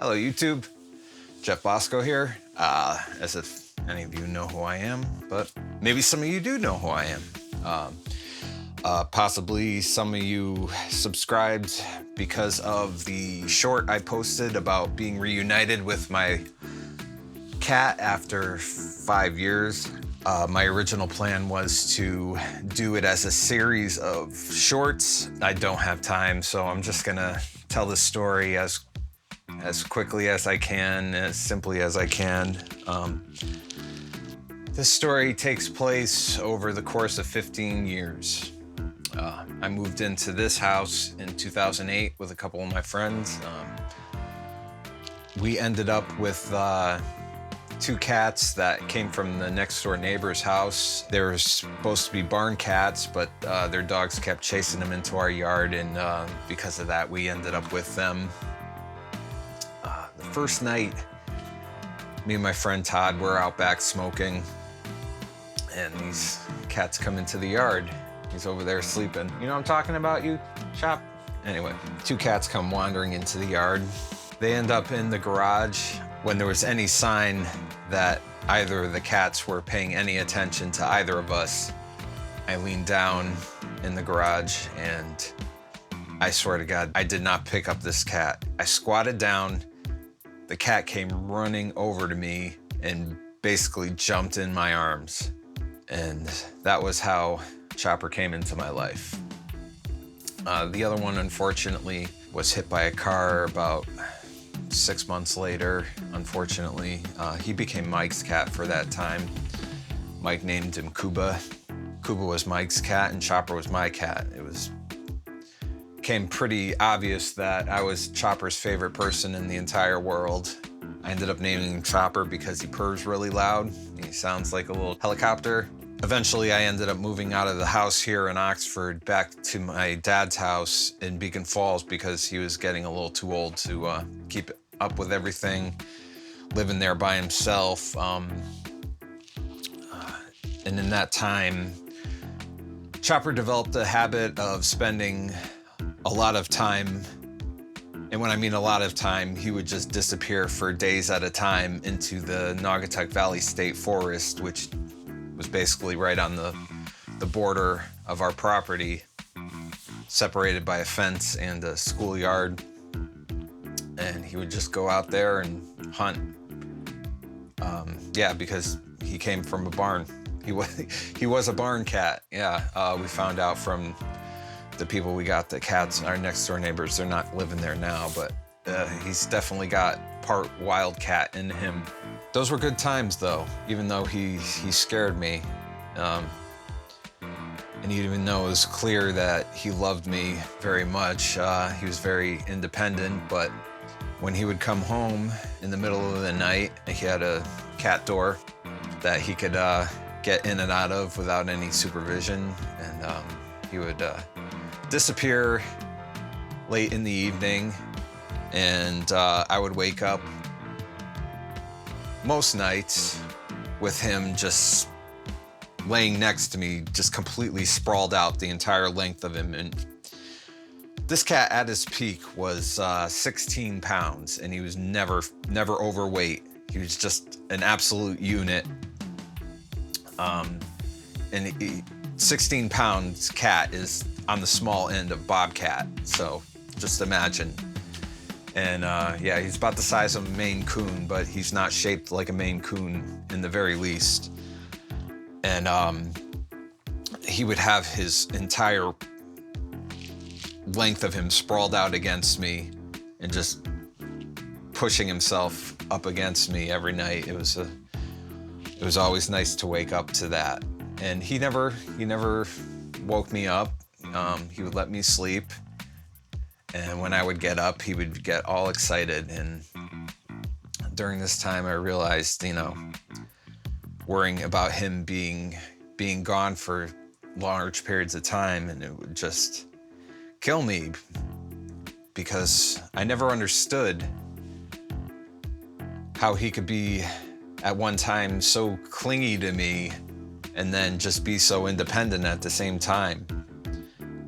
Hello, YouTube. Jeff Bosco here. As if any of you know who I am, but maybe some of you do know who I am. Possibly some of you subscribed because of the short I posted about being reunited with my cat after 5 years. My original plan was to do it as a series of shorts. I don't have time, so I'm just gonna tell the story as quickly as I can, as simply as I can. This story takes place over the course of 15 years. I moved into this house in 2008 with a couple of my friends. We ended up with 2 cats that came from the next door neighbor's house. They were supposed to be barn cats, but their dogs kept chasing them into our yard, and because of that, we ended up with them. The first night, me and my friend Todd were out back smoking, and these cats come into the yard. He's over there sleeping. You know what I'm talking about, you chop? Anyway, 2 cats come wandering into the yard. They end up in the garage. When there was any sign that either of the cats were paying any attention to either of us, I leaned down in the garage, and I swear to God, I did not pick up this cat. I squatted down. The cat came running over to me and basically jumped in my arms. And that was how Chopper came into my life. The other one, unfortunately, was hit by a car about 6 months later, unfortunately. He became Mike's cat for that time. Mike named him Kuba. Kuba was Mike's cat and Chopper was my cat. It became pretty obvious that I was Chopper's favorite person in the entire world. I ended up naming him Chopper because he purrs really loud. He sounds like a little helicopter. Eventually, I ended up moving out of the house here in Oxford back to my dad's house in Beacon Falls because he was getting a little too old to keep up with everything, living there by himself. And in that time, Chopper developed a habit of spending a lot of time, and when I mean a lot of time, he would just disappear for days at a time into the Naugatuck Valley State Forest, which was basically right on the border of our property, separated by a fence and a schoolyard. And he would just go out there and hunt. Because he came from a barn. He was a barn cat. We found out from the people we got the cats, our next door neighbors. They're not living there now, but he's definitely got part wildcat in him. Those were good times, though, even though he scared me. And even though it was clear that he loved me very much, he was very independent, but when he would come home in the middle of the night, he had a cat door that he could get in and out of without any supervision, and he would disappear late in the evening, and I would wake up most nights with him just laying next to me, just completely sprawled out the entire length of him. And this cat at his peak was 16 pounds, and he was never overweight. He was just an absolute unit. 16 pounds cat is on the small end of bobcat, so just imagine. And he's about the size of a Maine Coon, but he's not shaped like a Maine Coon in the very least. And he would have his entire length of him sprawled out against me and just pushing himself up against me every night. It was always nice to wake up to that. And he never woke me up. He would let me sleep. And when I would get up, he would get all excited. And during this time, I realized, worrying about him being gone for large periods of time, and it would just kill me because I never understood how he could be at one time so clingy to me and then just be so independent at the same time.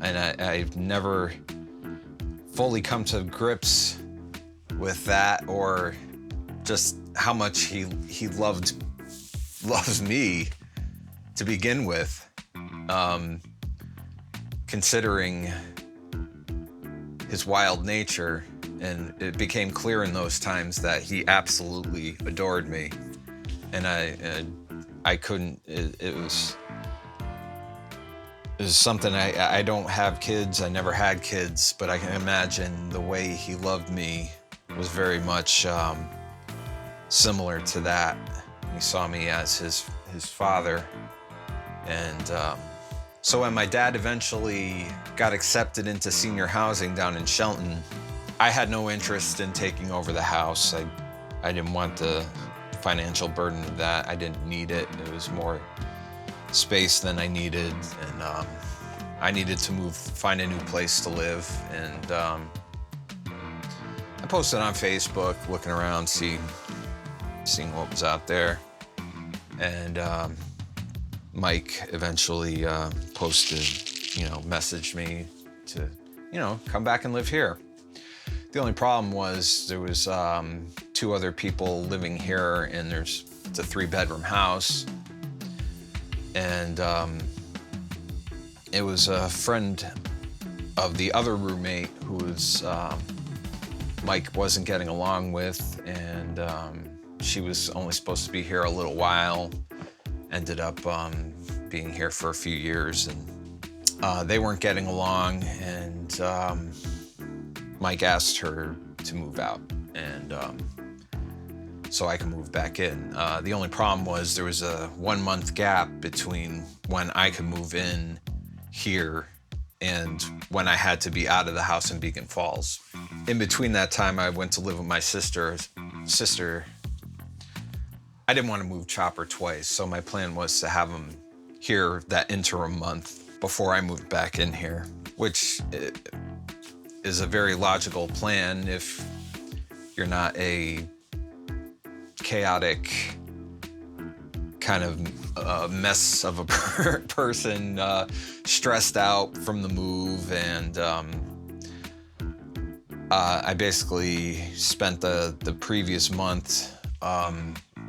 And I've never fully come to grips with that, or just how much he loves me to begin with, considering his wild nature. And it became clear in those times that he absolutely adored me, and I couldn't. It was something. I don't have kids. I never had kids, but I can imagine the way he loved me was very much similar to that. He saw me as his father. And so when my dad eventually got accepted into senior housing down in Shelton, I had no interest in taking over the house. I didn't want the financial burden of that. I didn't need it. It was more space than I needed, and I needed to move, find a new place to live. And I posted on Facebook, looking around, seeing what was out there. And Mike eventually posted, messaged me to, come back and live here. The only problem was there was 2 other people living here, and it's a 3-bedroom house. And it was a friend of the other roommate who was Mike wasn't getting along with, and she was only supposed to be here a little while. Ended up being here for a few years, and they weren't getting along, and Mike asked her to move out, and so I can move back in. The only problem was there was a 1-month gap between when I could move in here and when I had to be out of the house in Beacon Falls. In between that time, I went to live with my sister. I didn't want to move Chopper twice, so my plan was to have him here that interim month before I moved back in here, which is a very logical plan if you're not a chaotic kind of mess of a person, stressed out from the move. And I basically spent the previous month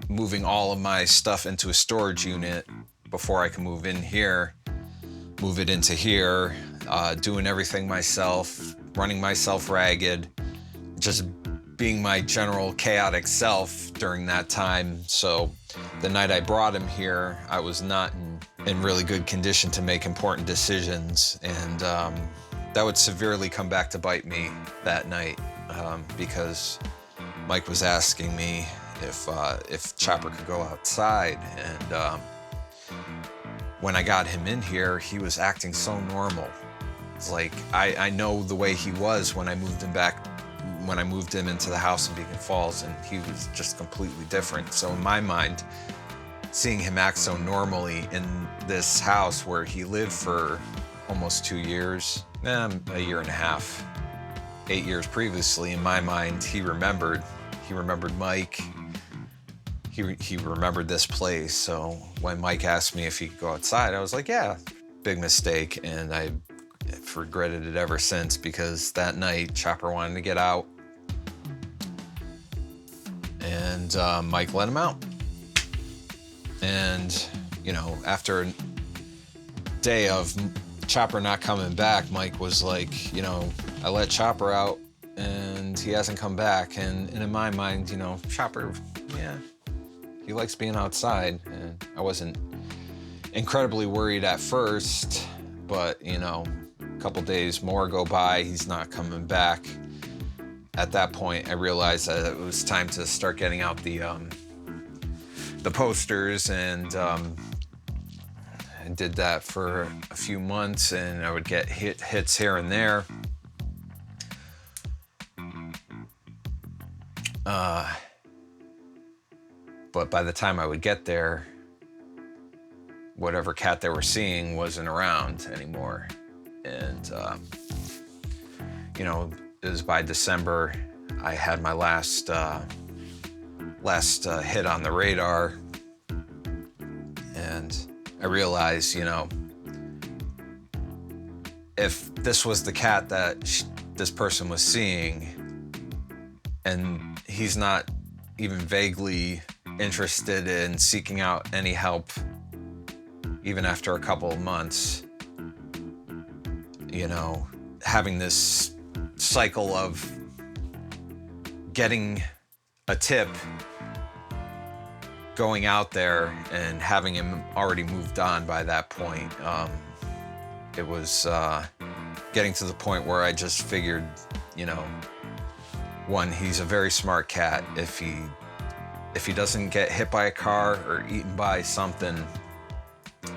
moving all of my stuff into a storage unit before I can move in here, move it into here, doing everything myself, running myself ragged, just being my general chaotic self during that time. So the night I brought him here, I was not in really good condition to make important decisions, and that would severely come back to bite me that night, because Mike was asking me if Chopper could go outside, and when I got him in here, he was acting so normal. It's like I know the way he was when I moved him into the house in Beacon Falls, and he was just completely different. So in my mind, seeing him act so normally in this house where he lived for almost 2 years, a year and a half, 8 years previously, in my mind, he remembered Mike. He remembered this place. So when Mike asked me if he could go outside, I was like, yeah, big mistake. And I've regretted it ever since, because that night Chopper wanted to get out, and Mike let him out. And after a day of Chopper not coming back, Mike was like, I let Chopper out and he hasn't come back. And in my mind, Chopper, yeah, he likes being outside. And I wasn't incredibly worried at first, but a couple days more go by, he's not coming back. At that point, I realized that it was time to start getting out the posters, and I did that for a few months, and I would get hits here and there. But by the time I would get there, whatever cat they were seeing wasn't around anymore. And, it was by December, I had my last hit on the radar. And I realized, if this was the cat that this person was seeing, and he's not even vaguely interested in seeking out any help, even after a couple of months. You know, having this cycle of getting a tip, going out there, and having him already moved on by that point. It was getting to the point where I just figured, you know, one, he's a very smart cat. If he doesn't get hit by a car or eaten by something,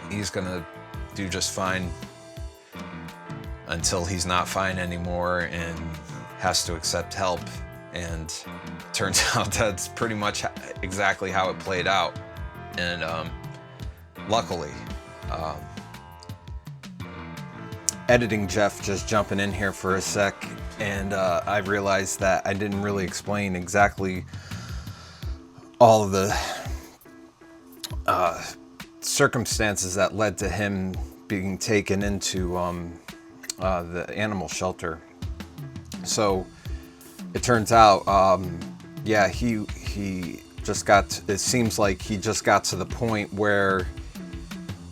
he's gonna do just fine until he's not fine anymore and has to accept help. And turns out that's pretty much exactly how it played out. And luckily, editing Jeff just jumping in here for a sec, and I realized that I didn't really explain exactly all of the circumstances that led to him being taken into the animal shelter. So it turns out, yeah, he just got, it seems like he just got to the point where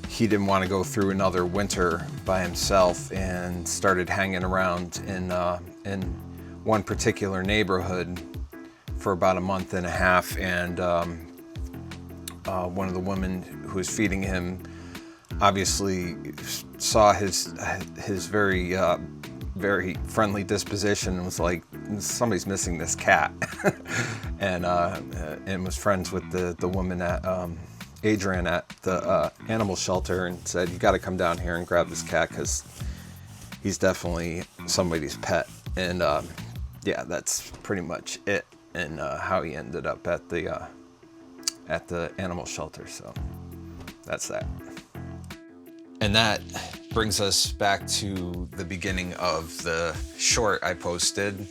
he didn't want to go through another winter by himself and started hanging around in one particular neighborhood for about a month and a half. And one of the women who was feeding him obviously saw his very very friendly disposition and was like, somebody's missing this cat. and was friends with the woman at Adrian at the animal shelter, and said, you got to come down here and grab this cat because he's definitely somebody's pet. And yeah, that's pretty much it, and how he ended up at the animal shelter. So that's that. And that brings us back to the beginning of the short I posted.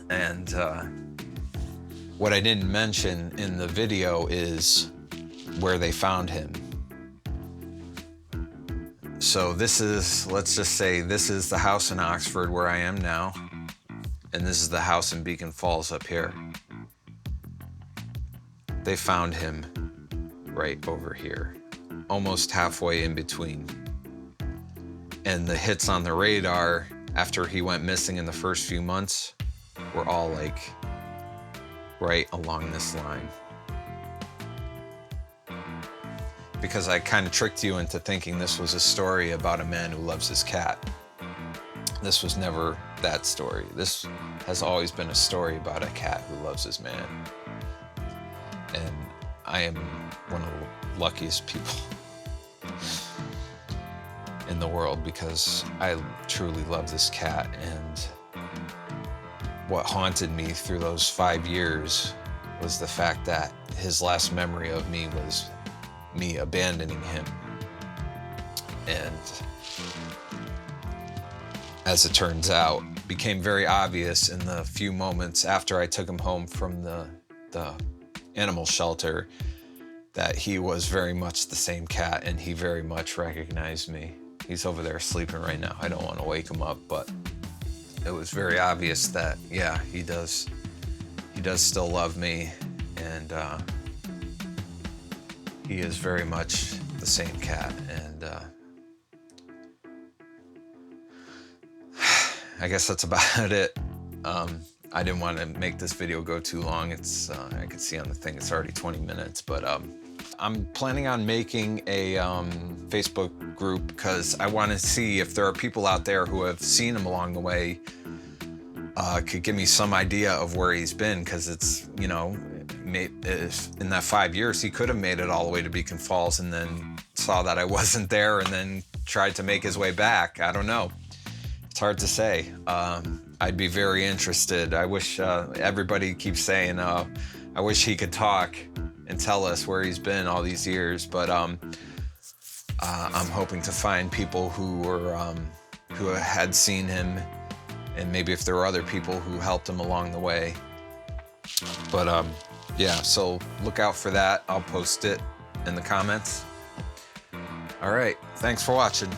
And what I didn't mention in the video is where they found him. So this is, let's just say, this is the house in Oxford where I am now. And this is the house in Beacon Falls up here. They found him right over here, almost halfway in between. And the hits on the radar after he went missing in the first few months were all like right along this line. Because I kind of tricked you into thinking this was a story about a man who loves his cat. This was never that story. This has always been a story about a cat who loves his man. And I am one of the luckiest people in the world because I truly love this cat. And what haunted me through those 5 years was the fact that his last memory of me was me abandoning him. And as it turns out, became very obvious in the few moments after I took him home from the animal shelter that he was very much the same cat, and he very much recognized me. He's over there sleeping right now. I don't want to wake him up, but it was very obvious that, yeah, he does still love me, and he is very much the same cat. And I guess that's about it. I didn't want to make this video go too long. It's I could see on the thing it's already 20 minutes, but I'm planning on making a Facebook group because I want to see if there are people out there who have seen him along the way, could give me some idea of where he's been, because it's, you know, in that 5 years he could have made it all the way to Beacon Falls and then saw that I wasn't there and then tried to make his way back. I don't know. It's hard to say. I'd be very interested. I wish everybody keeps saying, I wish he could talk and tell us where he's been all these years, but I'm hoping to find people who had seen him, and maybe if there were other people who helped him along the way. But yeah, so look out for that. I'll post it in the comments. All right, thanks for watching.